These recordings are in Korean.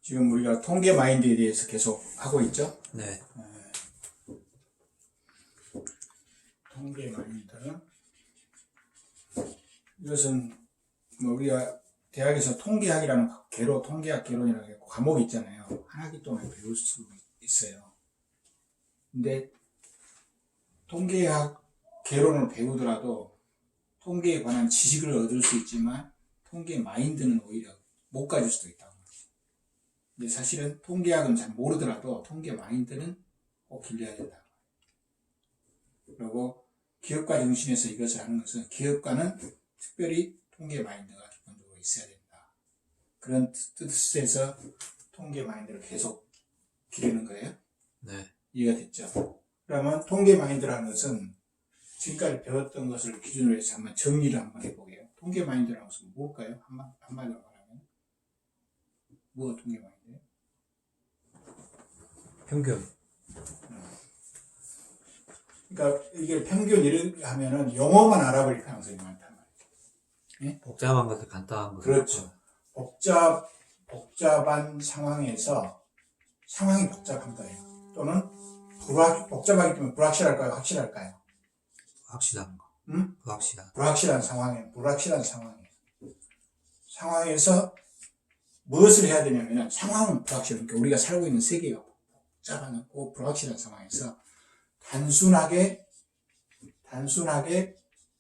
지금 우리가 통계 마인드에 대해서 계속 하고 있죠? 네. 통계 마인드. 이것은 뭐 우리가 대학에서 통계학이라는 개로 통계학 개론이라고 과목이 있잖아요. 한 학기 동안 배울 수 있어요. 근데 통계학 개론을 배우더라도 통계에 관한 지식을 얻을 수 있지만 통계 마인드는 오히려 못 가질 수도 있다고. 근데 사실은 통계학은 잘 모르더라도 통계 마인드는 꼭 길러야 된다. 그리고 기업가 정신에서 이것을 하는 것은 기업가는 특별히 통계 마인드가 기본적으로 있어야 된다. 그런 뜻에서 통계 마인드를 계속 기르는 거예요. 네. 이해가 됐죠? 그러면 통계 마인드라는 것은 지금까지 배웠던 것을 기준으로 해서 한번 정리를 한번 해보게요. 통계 마인드라는 것은 뭘까요? 한마디로 말하면 뭐가 통계 마인드예요? 평균. 그러니까 이게 평균 이렇게 하면은 영어만 알아버릴 가능성이 많단 말이에요. 예? 복잡한 것들 간단한 거. 그렇죠. 복잡한 상황에서 상황이 복잡한 거예요. 또는 복잡하기 때문에 불확실할까요? 확실할까요? 확실한 거. 응? 불확실한. 불확실한 상황에서 무엇을 해야 되냐면 상황은 불확실한, 그러니까 우리가 살고 있는 세계가 복잡하고 불확실한 상황에서 단순하게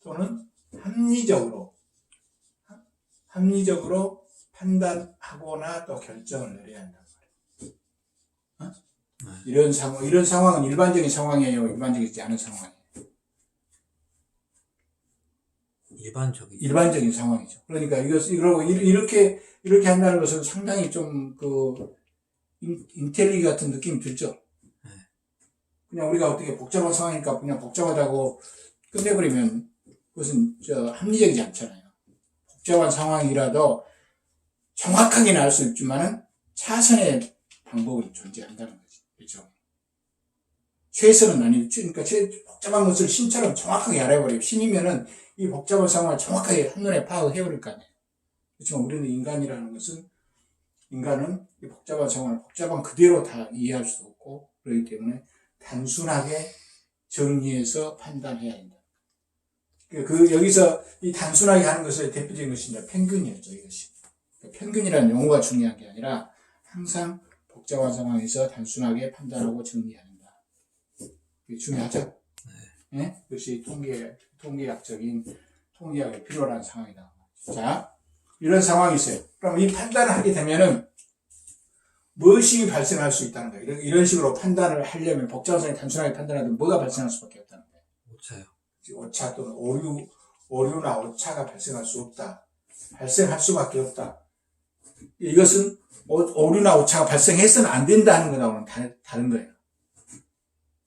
또는 합리적으로 판단하거나 또 결정을 내려야 한단 말이에요. 어? 네. 이런 상황은 일반적인 상황이에요, 일반적이지 않은 상황이에요. 일반적인 상황이죠. 그러니까 이렇게 한다는 것은 상당히 좀 인텔리 같은 느낌이 들죠. 네. 그냥 우리가 어떻게 복잡한 상황이니까 그냥 복잡하다고 끝내버리면 그것은 합리적이지 않잖아요. 복잡한 상황이라도 정확하게는 알 수 있지만은 차선의 방법은 존재한다는 거지. 그렇죠? 최선은 아니고, 그러니까 복잡한 것을 신처럼 정확하게 알아버려요. 신이면은 이 복잡한 상황을 정확하게 한눈에 파악해버릴 거 아니에요. 그렇지만 우리는 인간은 이 복잡한 상황을 복잡한 그대로 다 이해할 수 없고, 그렇기 때문에 단순하게 정리해서 판단해야 된다. 여기서 이 단순하게 하는 것의 대표적인 것이 이제 평균이었죠, 이것이. 평균이라는 용어가 중요한 게 아니라 항상 복잡한 상황에서 단순하게 판단하고 정리해야 된다. 이게 중요하죠? 네. 네? 그것이 통계학에 필요한 상황이다. 자, 이런 상황이 있어요. 그럼 이 판단을 하게 되면은 무엇이 발생할 수 있다는 거예요. 이런 식으로 판단을 하려면 복잡한 상황에 단순하게 판단하면 뭐가 발생할 수밖에 없다는 거예요. 오차요. 오차 또는 오류나 오차가 발생할 수 없다. 발생할 수밖에 없다. 이것은 오류나 오차가 발생해서는 안 된다는 거하고는 다른 거예요.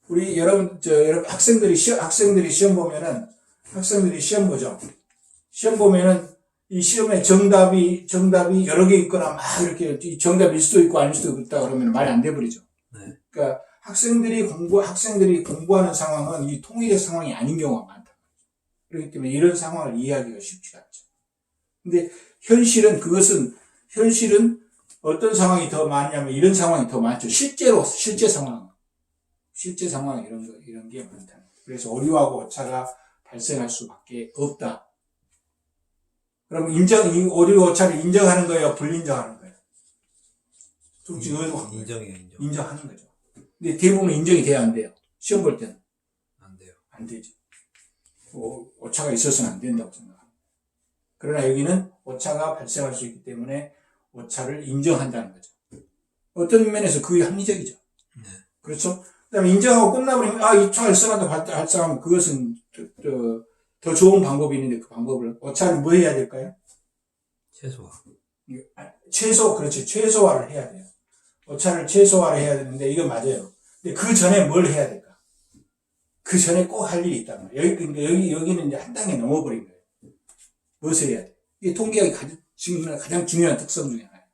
우리 여러분 학생들이 시험 보면은 학생들이 시험 보죠. 시험 보면은 이 시험에 정답이 여러 개 있거나 막 이렇게 정답일 수도 있고 아닐 수도 있다 그러면 말이 안 돼버리죠. 네. 그러니까 학생들이 공부하는 상황은 이 통일의 상황이 아닌 경우가 많다. 그렇기 때문에 이런 상황을 이해하기가 쉽지가 않죠. 근데 현실은 어떤 상황이 더 많냐면 이런 상황이 더 많죠. 실제 상황 이런 게 많다. 그래서 오류하고 오차가 발생할 수밖에 없다. 그럼 오류 오차를 인정하는 거예요, 불인정하는 거예요? 둘 중 어느 인정이에요. 인정하는 거죠. 근데 대부분 인정이 돼야 안 돼요. 시험 볼 때는. 안 돼요. 안 되죠. 오차가 있어서는 안 된다고 생각합니다. 그러나 여기는 오차가 발생할 수 있기 때문에 오차를 인정한다는 거죠. 어떤 면에서 그게 합리적이죠. 네. 그렇죠? 그 다음에 인정하고 끝나버리면, 이 오차가 있어라도 발생하면 그것은 더 좋은 방법이 있는데 그 방법을, 오차를 뭐 해야 될까요? 그렇지. 최소화를 해야 돼요. 오차를 최소화를 해야 되는데 이건 맞아요. 근데 그 전에 뭘 해야 될까? 그 전에 꼭 할 일이 있단 말이에요. 여기는 이제 한 단계 넘어버린 거예요. 무엇을 해야 돼? 이게 통계학이 가장 중요한 특성 중에 하나예요.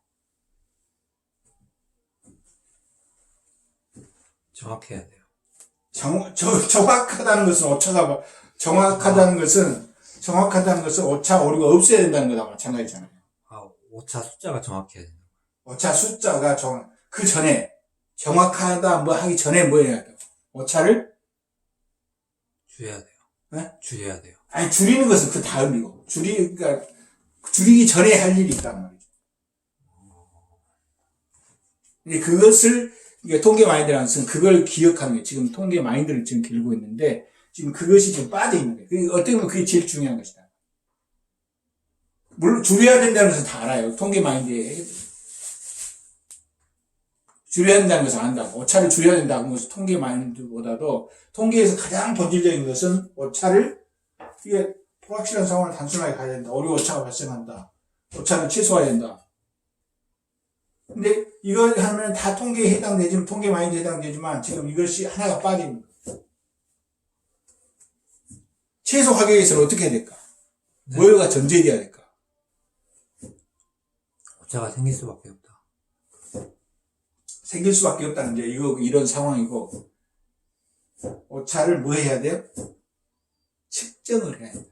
정확해야 돼요. 정확하다는 것은 오차 오류가 없어야 된다는 거랑 마찬가지잖아요. 오차 숫자가 정확해야 돼요. 오차 숫자가 그 전에, 정확하다 뭐 하기 전에 뭐 해야 돼요? 오차를? 줄여야 돼요. 네? 줄여야 돼요. 아니, 줄이는 것은 그 다음이고, 그러니까, 줄이기 전에 할 일이 있단 말이죠. 이제 그것을, 이게 통계 마인드라는 것은 그걸 기억하는 거예요. 지금 통계 마인드를 지금 길고 있는데, 지금 그것이 지금 빠져 있는 거예요. 어떻게 보면 그게 제일 중요한 것이다. 물론, 줄여야 된다는 것은 다 알아요. 통계 마인드에. 줄여야 된다는 것을 안다고. 오차를 줄여야 된다는 것은 통계 마인드보다도, 통계에서 가장 본질적인 것은 오차를, 이게 불확실한 상황을 단순하게 가야 된다. 오류 오차가 발생한다. 오차는 최소화해야 된다. 근데 이거 하면 다 통계에 해당되지만, 통계 마인드에 해당되지만, 지금 이것이 하나가 빠진 거예요. 최소화하기 위해서는 어떻게 해야 될까? 네. 뭐가 전제돼야 될까? 오차가 생길 수밖에 없다. 생길 수밖에 없다는 게 이런 상황이고, 오차를 뭐 해야 돼요? 측정을 해야 된다.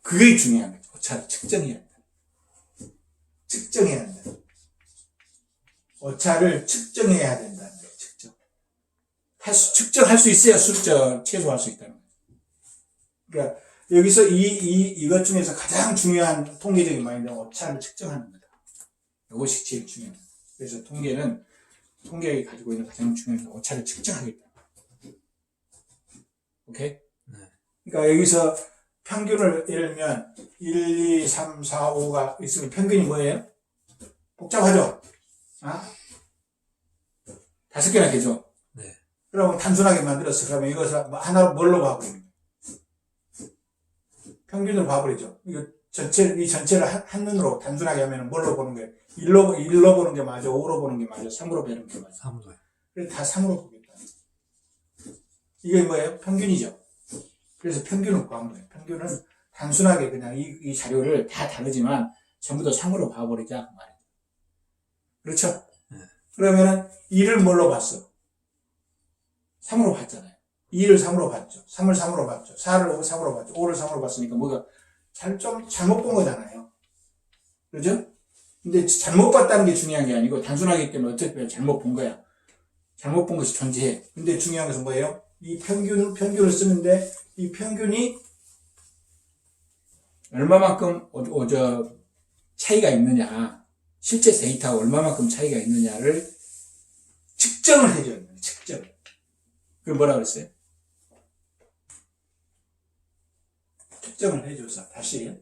그게 중요한 거죠. 오차를 측정해야 된다. 측정해야 된다. 오차를 측정해야 된다는 거예요. 측정할 수 있어야 숫자 최소화할 수 있다는 거예요. 그러니까 여기서 이것 중에서 가장 중요한 통계적인 마인드는 오차를 측정하는 거다. 이것이 제일 중요합니다. 그래서 통계가 가지고 있는 가장 중요한 건 오차를 측정하겠다. 오케이? 네. 그러니까 여기서 평균을 예를 들면 1, 2, 3, 4, 5가 있으면 평균이 뭐예요? 복잡하죠? 아? 5개나 되죠? 네. 그러면 단순하게 만들었어. 그러면 이것을 하나로 뭘로 봐버리는 거예요? 평균으로 봐버리죠. 이 전체를 한눈으로 단순하게 하면 뭘로 보는 거예요? 1로 보는 게 맞아, 5로 보는 게 맞아, 3으로 보는 게 맞아. 3으로요. 그래서 다 3으로 보겠다. 이게 뭐예요? 평균이죠. 그래서 평균을 구한 거예요. 평균은 단순하게 그냥 이 자료를 다 다르지만 전부 다 3으로 봐버리자 그 말이에요. 그렇죠? 네. 그러면은 2를 뭘로 봤어? 3으로 봤잖아요. 2를 3으로 봤죠. 3을 3으로 봤죠. 4를 3으로 봤죠. 5를 3으로 봤으니까 뭐가 좀 잘못 본 거잖아요. 그죠? 근데 잘못 봤다는 게 중요한 게 아니고 단순하기 때문에 어쨌든 잘못 본 거야. 잘못 본 것이 존재해. 근데 중요한 것은 뭐예요? 이 평균을 쓰는데 이 평균이 얼마만큼 차이가 있느냐, 실제 데이터가 얼마만큼 차이가 있느냐를 측정을 해줘야 돼요. 측정. 그걸 뭐라 그랬어요? 측정을 해줘서 다시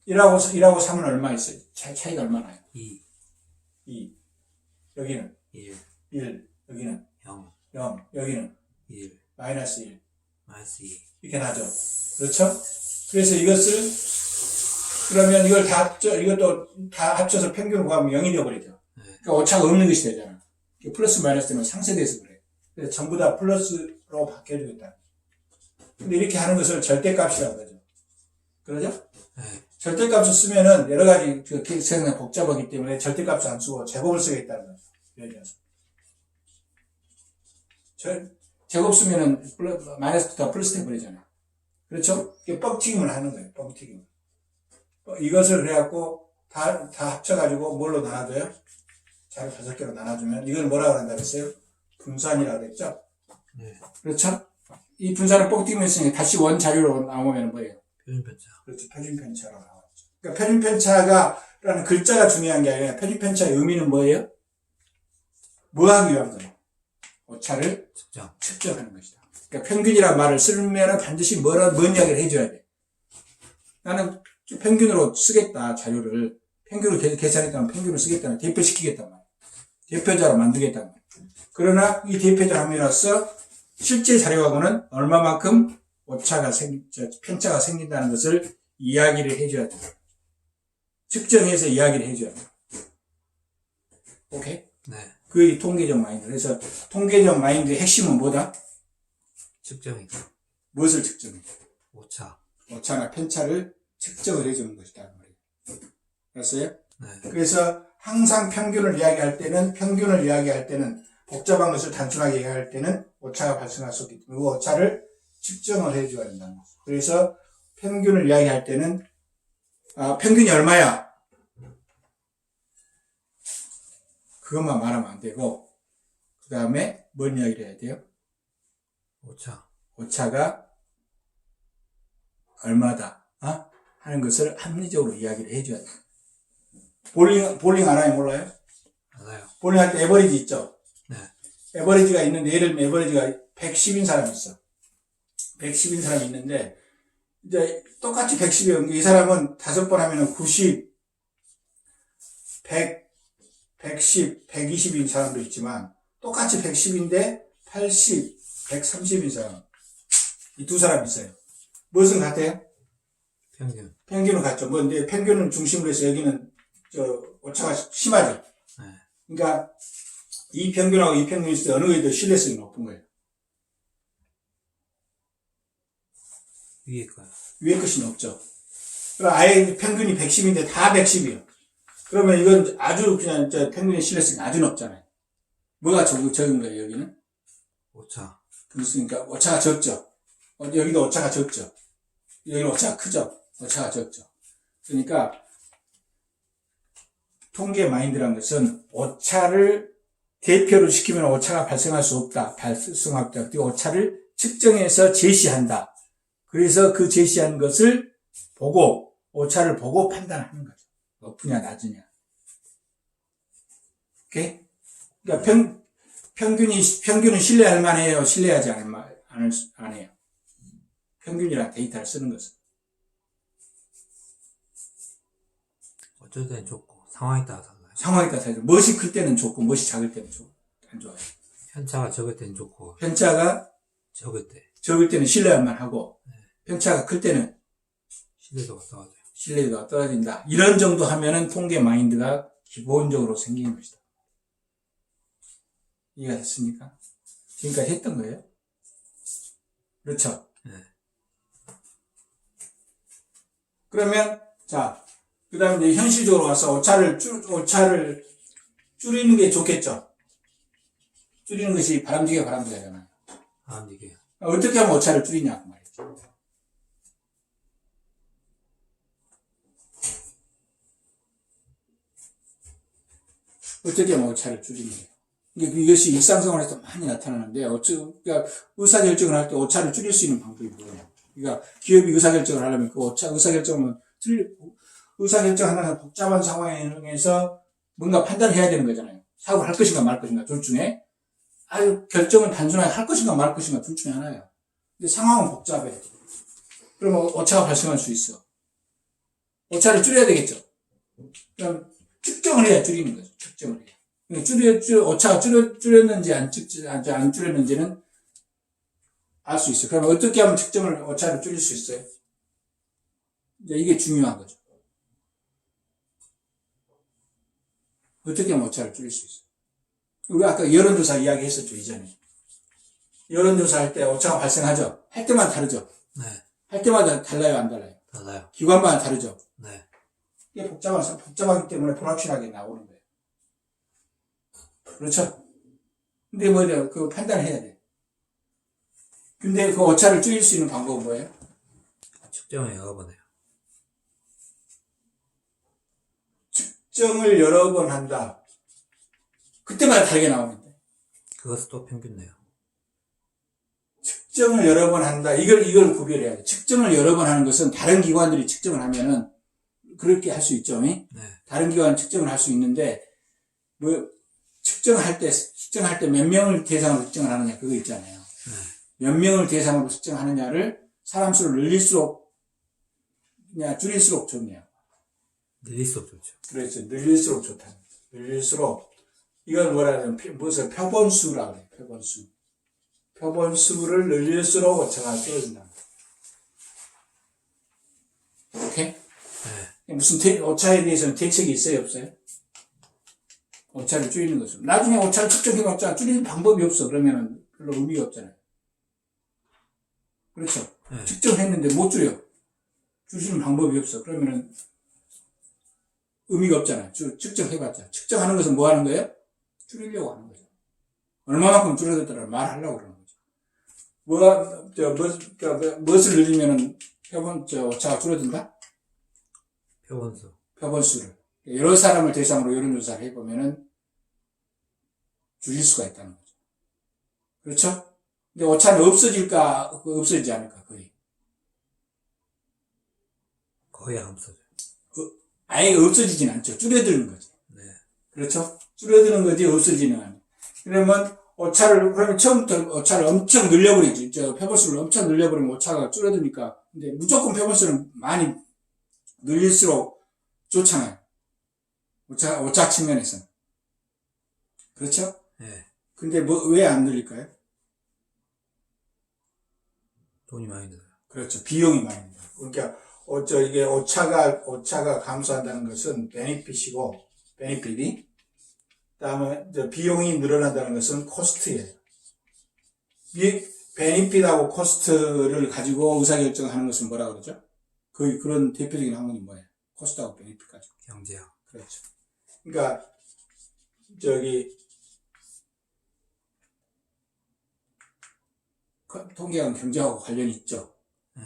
1하고 3은 얼마 있어요? 차이가 얼마 나요? 2. 여기는 1. 여기는 0. 여기는 1. 마이너스 1. 마이너스 2. 이렇게 나죠. 그렇죠? 그래서 이것을 그러면 이것도 다 합쳐서 평균을 구하면 0이 되어버리죠. 그러니까 오차가 없는 것이 되잖아. 플러스 마이너스 때문에 상쇄돼서 그래. 그래서 전부 다 플러스로 바뀌어주겠다. 근데 이렇게 하는 것을 절대값이라고 하죠. 그러죠? 네. 절대값을 쓰면은 여러 가지 세상에 복잡하기 때문에 절대값을 안 쓰고 제곱을 쓰겠다는 거죠. 예를 들어서. 제곱 쓰면은 마이너스부터 플러스 돼버리잖아요. 그렇죠? 이게 뻥튀김을 하는 거예요. 뻥튀김. 이것을 그래갖고 다 합쳐가지고 뭘로 나눠줘요? 자료 5개로 나눠주면 이걸 뭐라고 한다고 했어요? 분산이라고 했죠? 네. 그렇죠? 이 분산을 뻥튀김을 했으니까 다시 원 자료로 나오면 뭐예요? 표준편차. 그렇죠. 표준편차로 나왔죠. 그러니까 표준편차라는 글자가 중요한 게 아니라 표준편차의 의미는 뭐예요? 뭐 하기 위한 거예요? 오차를 측정하는 것이다. 그러니까 평균이란 말을 쓰면 반드시 뭔 이야기를 해줘야 돼. 나는 평균으로 쓰겠다, 자료를. 평균으로 계산했다면 평균으로 쓰겠다는 대표시키겠단 말이야. 대표자로 만들겠단 말이야. 그러나 이 대표자 함으로써 실제 자료하고는 얼마만큼 편차가 생긴다는 것을 이야기를 해줘야 돼. 측정해서 이야기를 해줘야 돼. 오케이? 네. 그게 통계적 마인드. 그래서 통계적 마인드의 핵심은 뭐다? 측정이죠. 무엇을 측정해? 오차나 편차를 측정을 해주는 것이다. 알았어요? 네. 그래서 항상 평균을 이야기할 때는 복잡한 것을 단순하게 이야기할 때는 오차가 발생할 수 있기 때문에 그 오차를 측정을 해줘야 된다는 거죠. 그래서 평균을 이야기할 때는 평균이 얼마야? 그것만 말하면 안 되고, 그 다음에 뭔 이야기를 해야 돼요? 오차. 오차가 얼마다, 하는 것을 합리적으로 이야기를 해줘야 돼요. 볼링 하나에 몰라요? 알아요. 볼링 할 때 에버리지 있죠? 네. 에버리지가 있는데, 예를 들면 에버리지가 110인 사람이 있어. 110인 사람이 있는데, 이제 똑같이 110이에요. 이 사람은 5번 하면은 90, 100, 110, 120인 사람도 있지만, 똑같이 110인데 80, 130인 사람. 이 두 사람이 있어요. 무엇은 같아요? 평균. 평균은 같죠. 뭐, 근데 평균은 중심으로 해서 여기는, 오차가 심하죠. 네. 그러니까, 이 평균하고 이 평균이 있을 때 어느 게 더 신뢰성이 높은 거예요. 위에 거요. 위에 것이 높죠. 그럼 아예 평균이 110인데 다 110이에요. 그러면 이건 아주 그냥 평균의 신뢰성이 아주 높잖아요. 뭐가 적은 거예요, 여기는? 오차. 그러니까 오차가 적죠. 여기도 오차가 적죠. 여기는 오차가 크죠. 오차가 적죠. 그러니까 통계 마인드라는 것은 오차를 대표로 시키면 오차가 발생할 수 없다. 발생할 수 없다. 그리고 오차를 측정해서 제시한다. 그래서 그 제시한 것을 보고 오차를 보고 판단하는 거죠. 높으냐 낮으냐. 오케이? 그러니까 평균은 신뢰할 만해요. 신뢰하지 안 해요. 평균이란 데이터를 쓰는 것은. 어쩔 때는 좋고 상황에 따라 달라요. 상황에 따라 다르죠. 멋이 클 때는 좋고, 멋이 작을 때는 안 좋아요. 편차가 적을 때는 좋고 편차가 적을 때 적을 때는 신뢰할 만하고, 편차가 클 때는 신뢰도가 떨어져요. 신뢰도가 떨어진다. 이런 정도 하면은 통계 마인드가 기본적으로 생기는 것이다. 이해가 됐습니까? 지금까지 했던 거예요? 그렇죠? 네. 그러면, 자, 그 다음에 이제 현실적으로 와서 오차를 줄이는 게 좋겠죠? 줄이는 것이 바람직하잖아요. 바람직해요. 어떻게 하면 오차를 줄이냐고 말이죠. 어떻게 하면 오차를 줄이는 거예요. 이것이 일상생활에서 많이 나타나는데, 그러니까 의사결정을 할 때 오차를 줄일 수 있는 방법이 뭐예요? 그러니까 기업이 의사결정을 하려면 그 의사결정은 의사결정하는 복잡한 상황에서 뭔가 판단을 해야 되는 거잖아요. 사업을 할 것인가 말 것인가 둘 중에. 결정은 단순하게 할 것인가 말 것인가 둘 중에 하나예요. 근데 상황은 복잡해. 그러면 오차가 발생할 수 있어. 오차를 줄여야 되겠죠. 그럼 측정을 해야 줄이는 거죠. 측정을 해야. 오차가 줄였는지 안 줄였는지는 알 수 있어요. 그러면 어떻게 하면 오차를 줄일 수 있어요? 이제 이게 중요한 거죠. 어떻게 하면 오차를 줄일 수 있어요? 우리 아까 여론조사 이야기 했었죠, 이전에. 여론조사 할 때 오차가 발생하죠? 할 때마다 다르죠? 네. 할 때마다 달라요, 안 달라요? 달라요. 기관마다 다르죠? 네. 이게 복잡하기 때문에 불확실하게 나오는 거예요. 그렇죠? 근데 뭐예요? 그 판단을 해야 돼. 근데 그 오차를 줄일 수 있는 방법은 뭐예요? 측정을 여러 번 해요. 측정을 여러 번 한다. 그때마다 다르게 나오는데. 그것을 또 평균 내요. 측정을 여러 번 한다. 이걸 구별해야 돼. 측정을 여러 번 하는 것은 다른 기관들이 측정을 하면은 그렇게 할 수 있죠. 네. 다른 기관은 측정을 할 수 있는데, 측정할 때 몇 명을 대상으로 측정을 하느냐, 그거 있잖아요. 네. 몇 명을 대상으로 측정하느냐를 사람 수를 늘릴수록, 그냥 줄일수록 좋네요. 늘릴수록 좋죠. 그렇죠. 늘릴수록 좋다. 늘릴수록, 이걸 뭐라 하냐면, 무슨 표본수라고 그래요. 표본수. 표본수를 늘릴수록 오차가 떨어진다. 오케이? 네. 무슨 오차에 대해서는 대책이 있어요, 없어요? 오차를 줄이는 것은. 나중에 오차를 측정해봤자 줄이는 방법이 없어. 그러면은 별로 의미가 없잖아요. 그렇죠? 네. 측정했는데 못 줄여. 줄이는 방법이 없어. 그러면은 의미가 없잖아요. 측정해봤자. 측정하는 것은 뭐 하는 거예요? 줄이려고 하는 거죠. 얼마만큼 줄어들더라 말하려고 그러는 거죠. 무엇을 늘리면은 오차가 줄어든다? 표본수. 표본수를. 여러 사람을 대상으로 여론조사를 해보면은 줄일 수가 있다는 거죠. 그렇죠? 근데 오차는 없어질까, 없어지지 않을까, 거의. 거의 안 없어져요. 아예 없어지진 않죠. 줄어드는 거지. 네. 그렇죠? 줄어드는 거지, 없어지는 않아요. 그러면 그러면 처음부터 오차를 엄청 늘려버리죠. 페버수를 엄청 늘려버리면 오차가 줄어드니까. 근데 무조건 페버수는 많이 늘릴수록 좋잖아요. 오차 측면에서는. 그렇죠? 네. 근데 왜 안 늘릴까요? 돈이 많이 들어요. 그렇죠. 비용이 많이 들어요. 그러니까, 이게 오차가 감소한다는 것은 베네핏이, 다음에 비용이 늘어난다는 것은 코스트예요. 이 베네핏하고 코스트를 가지고 의사결정하는 것은 뭐라 그러죠? 그런 대표적인 학문이 뭐예요? 코스트하고 베네핏 가지고. 경제학. 그렇죠. 그러니까, 통계학은 경제하고 관련이 있죠. 네.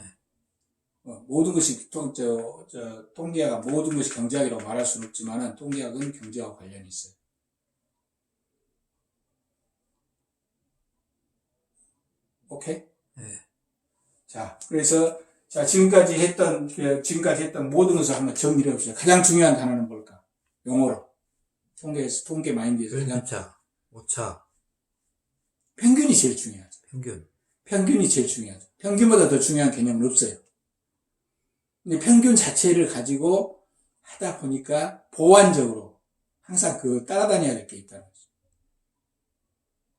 모든 것이, 통계학은 모든 것이 경제학이라고 말할 수는 없지만은, 통계학은 경제하고 관련이 있어요. 오케이? 네. 자, 그래서, 지금까지 했던 모든 것을 한번 정리를 해봅시다. 가장 중요한 단어는 뭘까? 용어로. 통계 마인드에서 가장, 편차, 오차, 평균이 제일 중요하죠. 평균이 제일 중요하죠. 평균보다 더 중요한 개념은 없어요. 근데 평균 자체를 가지고 하다 보니까 보완적으로 항상 따라다녀야 될 게 있다는 거죠.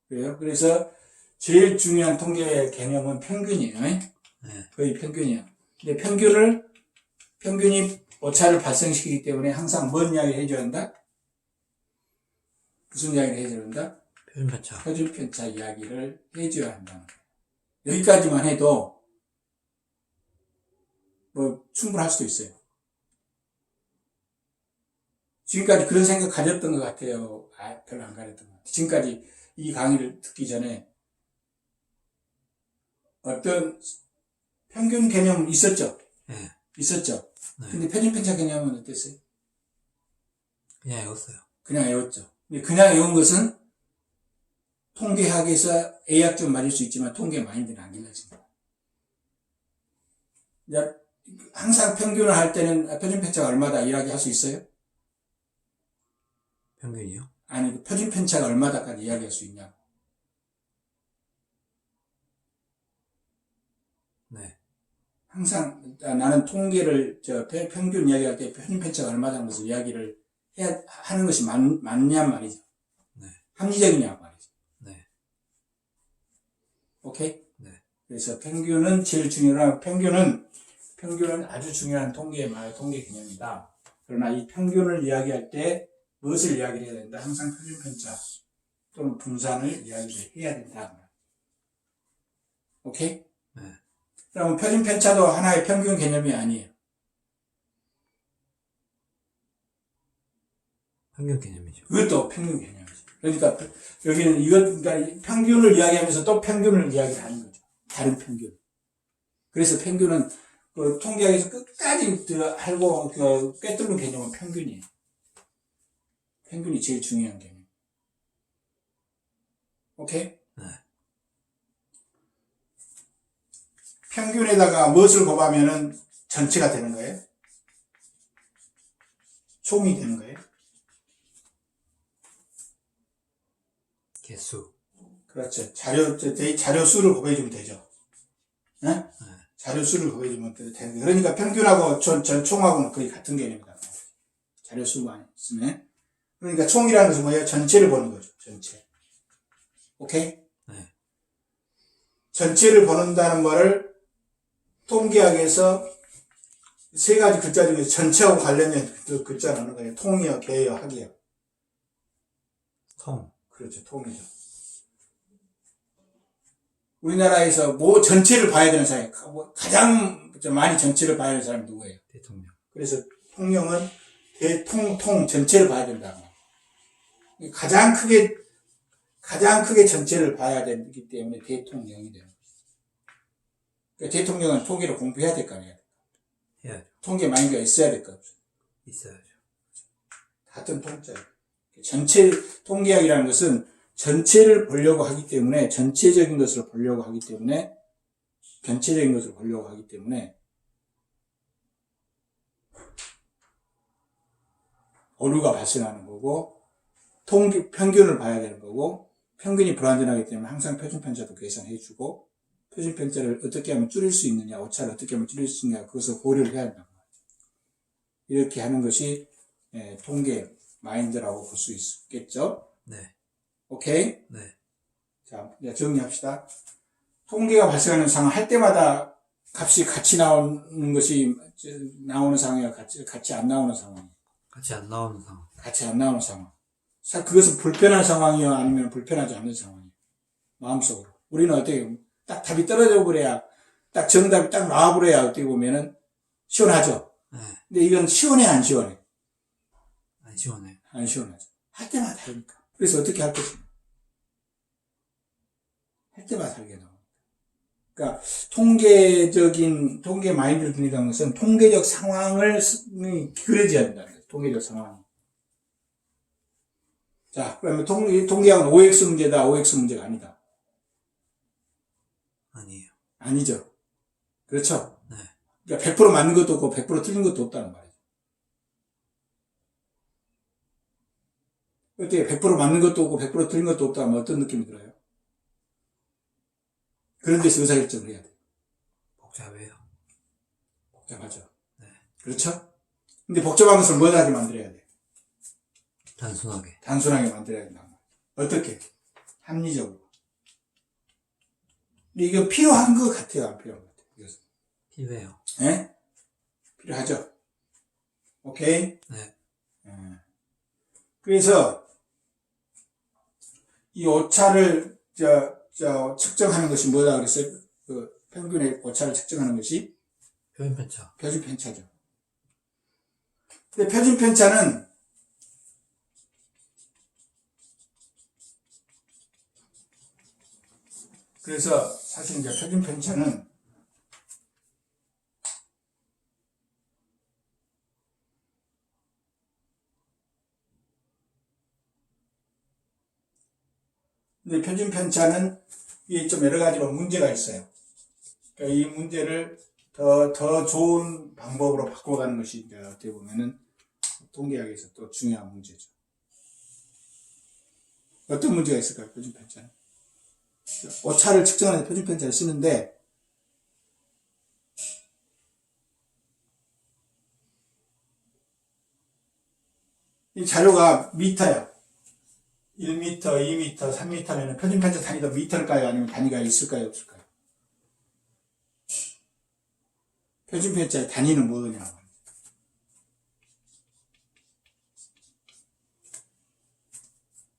그래요? 그래서 제일 중요한 통계 개념은 평균이에요. 네. 거의 평균이야. 근데 평균이 오차를 발생시키기 때문에 항상 뭔 이야기를 해줘야 한다? 무슨 이야기를 해줘야 한다? 표준편차. 표준편차 이야기를 해줘야 한다는 거예요. 여기까지만 해도 충분할 수도 있어요. 지금까지 그런 생각 가졌던 것 같아요. 별로 안 가졌던 것 같아요. 지금까지 이 강의를 듣기 전에 어떤 평균 개념은 있었죠? 네. 있었죠? 네. 근데 표준편차 개념은 어땠어요? 그냥 외웠어요. 그냥 외웠죠. 근데 그냥 외운 것은 통계학에서 A학점 맞을 수 있지만 통계 마인드는 안 길러집니다. 항상 평균을 할 때는 표준편차가 얼마다 이야기할 수 있어요? 평균이요? 아니, 표준편차가 얼마다까지 이야기할 수 있냐고. 네. 항상 나는 통계를 평균 이야기할 때 표준편차가 얼마다는 것을 이야기를 하는 것이 맞냔 말이죠. 네. 합리적이냐고 말이죠. 네. 오케이? 네. 그래서 평균은 제일 중요한, 평균은 아주 중요한 통계 개념이다. 그러나 이 평균을 이야기할 때 무엇을 이야기를 해야 된다? 항상 표준편차 또는 분산을 이야기를 해야 된다. 오케이? 네. 그럼 표준편차도 하나의 평균 개념이 아니에요. 평균 개념이죠. 그것도 평균 개념이죠. 그러니까 여기는 그러니까 평균을 이야기하면서 또 평균을 이야기하는 거죠. 다른 평균. 그래서 평균은 통계학에서 끝까지 알고 꿰뚫는 개념은 평균이에요. 평균이 제일 중요한 개념. 오케이? 네. 평균에다가 무엇을 곱하면은 전체가 되는 거예요? 총이 되는 거예요? 개수. 그렇죠. 자료 수를 곱해주면 되죠. 네? 네. 자료 수를 곱해주면 되는 거예요. 그러니까 평균하고 총하고는 거의 같은 개념이다. 자료 수만 있으면. 그러니까 총이라는 것은 뭐예요? 전체를 보는 거죠. 전체. 오케이? 네. 전체를 보는다는 말을 통계학에서 세 가지 글자 중에서 전체하고 관련된 글자를 하는 거예요. 통이요, 개요, 학이요. 통. 그렇죠. 통이죠. 우리나라에서 전체를 봐야 되는 사람이, 가장 많이 전체를 봐야 되는 사람이 누구예요? 대통령. 그래서 통령은 전체를 봐야 된다. 가장 크게 전체를 봐야 되기 때문에 대통령이 되는 거죠. 그러니까 대통령은 통계를 공부해야 될 거 아니에요. 해야죠. 통계 마인드가 있어야 될 거 없어요. 있어야죠. 같은 통자예요. 전체 통계학이라는 것은 전체를 보려고 하기 때문에, 전체적인 것을 보려고 하기 때문에, 오류가 발생하는 거고, 평균을 봐야 되는 거고, 평균이 불완전하기 때문에 항상 표준편차도 계산해주고, 표준편차를 어떻게 하면 줄일 수 있느냐, 오차를 어떻게 하면 줄일 수 있느냐, 그것을 고려를 해야 한다고 말이죠. 이렇게 하는 것이 통계 마인드라고 볼 수 있겠죠? 네. 오케이? 네. 자, 이제 정리합시다. 통계가 발생하는 상황, 할 때마다 값이 같이 나오는 상황이야, 같이 안 나오는 상황이야. 같이 안 나오는 상황. 같이 안 나오는 상황. 그것은 불편한 상황이요, 아니면 불편하지 않는 상황이요. 마음속으로. 우리는 어떻게, 딱 답이 떨어져 버려야, 딱 정답이 딱 나와버려야 어떻게 보면은 시원하죠? 네. 근데 이건 시원해, 안 시원해? 안 시원해요. 안 시원하죠. 할 때마다 다르니까. 그래서 어떻게 할 것인가? 할 때마다 다르게 나옵니다. 그러니까, 통계 마인드를 들이다는 것은 통계적 상황을 그려져야 된다는 거예요. 통계적 상황. 자, 그러면 통계학은 OX 문제다, OX 문제가 아니다. 아니에요. 아니죠. 그렇죠? 네. 그러니까 100% 맞는 것도 없고 100% 틀린 것도 없다는 말이죠. 어떻게 100% 맞는 것도 없고 100% 틀린 것도 없다 하면 어떤 느낌이 들어요? 그런 데서 의사결정을 해야 돼요. 복잡해요. 복잡하죠. 네. 그렇죠? 근데 복잡한 것을 뭐하게 만들어야 돼요? 단순하게 만들어야 된다. 어떻게? 합리적으로. 근데 이거 필요한 것 같아요, 안 필요한 것 같아요? 이것은. 필요해요. 예? 필요하죠? 오케이? 네. 그래서, 이 오차를, 측정하는 것이 뭐다 그랬어요? 그, 평균의 오차를 측정하는 것이? 표준편차. 표준편차죠. 근데 표준편차는, 그래서 사실 이제 표준편차는 근데 표준편차는 이게 좀 여러 가지로 문제가 있어요. 그러니까 이 문제를 더 좋은 방법으로 바꿔가는 것이 이제 어떻게 보면은 통계학에서 또 중요한 문제죠. 어떤 문제가 있을까요? 표준편차는. 오차를 측정하는 표준편차를 쓰는데 이 자료가 미터야. 1m, 2m, 3m면 표준편차 단위도 미터일까요? 아니면 단위가 있을까요? 없을까요? 표준편차의 단위는 뭐냐?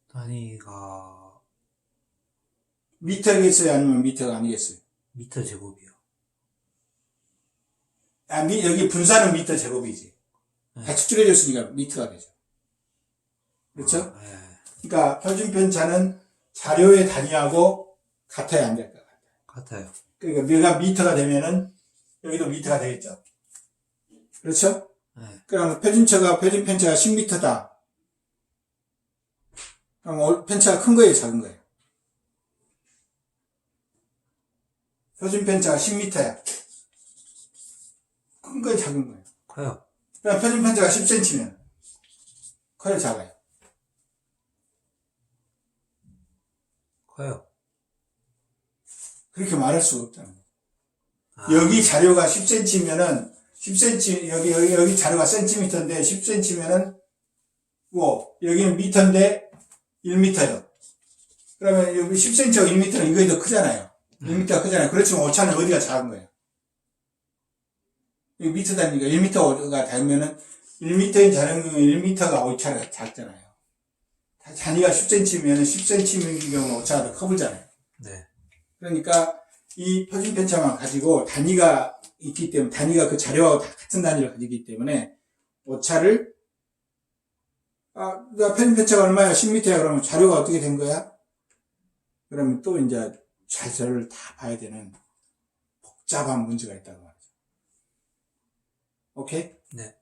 단위가 미터겠어요? 아니면 미터가 아니겠어요? 미터 제곱이요. 여기 분사는 미터 제곱이지. 네. 다 축적해줬으니까 미터가 되죠. 그렇죠? 네. 그러니까 표준편차는 자료의 단위하고 같아야 안 될 것 같아요. 같아요. 그러니까 얘가 미터가 되면은 여기도 미터가 되겠죠. 그렇죠? 네. 그럼 표준편차가 10m다. 그럼 편차가 큰 거예요, 작은 거예요? 표준편차가 10m야. 큰 거예요, 작은 거예요? 커요. 그럼 표준편차가 10cm면 커요, 작아요? 커요. 그렇게 말할 수가 없다는 거예요. 아. 여기 자료가 10cm면은 10cm 여기 자료가 센티미터인데 10cm면은 여기는 미터인데 1m요. 그러면 여기 10cm하고 1m는 이거에 더 크잖아요. 1m가 크잖아요. 그렇지만 오차는 어디가 작은 거예요? 여기 미터 단위가 1m가 되면은 1m인 자료는 1m가 오차가 작잖아요. 단위가 10cm면은 10cm인 경우는 오차가 더 커보잖아요. 네. 그러니까 이 표준편차만 가지고 단위가 있기 때문에 단위가 그 자료하고 다 같은 단위를 가지기 때문에 오차를 표준편차가 얼마야? 10m야. 그러면 자료가 어떻게 된 거야? 그러면 또 이제 자료를 다 봐야 되는 복잡한 문제가 있다고 말이죠. 오케이? 네.